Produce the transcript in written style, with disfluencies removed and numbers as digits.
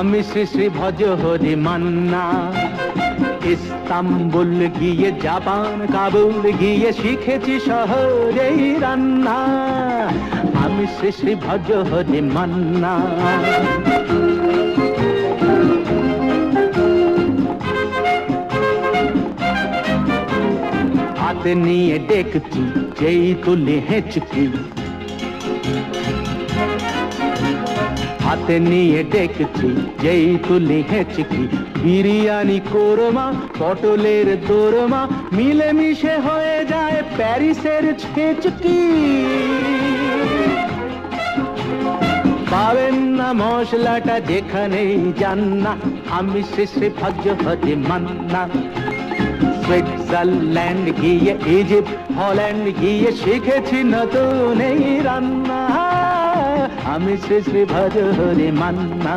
আমি শ্রী শ্রী ভজ হরি মান্না। ইস্তাম্বুল গিয়ে জাপান কাবুল গিয়ে শিখেছি শহরেই রান্না। আমি শ্রী শ্রী ভজ হরি মান্না। হাতে নিয়ে ডেকছি যেই তুলি হেঁচকি, হাতে নিয়ে ডেকছি যেই তুলি হেঁচকি। বিরিয়ানি কোরমা পটলের দোরমা মিলেমিশে হয়ে যায় প্যারিসের ছেচকি। পাবেন না মশলাটা যেখানেই যান না। আমি শ্রী শ্রী ভজ হরি মান্না। সুইজারল্যান্ড গিয়ে ইজিপ্ট হল্যান্ড গিয়ে শিখেছি নতুন এই রান্না। আমি শ্রী শ্রী ভজ হরি মান্না।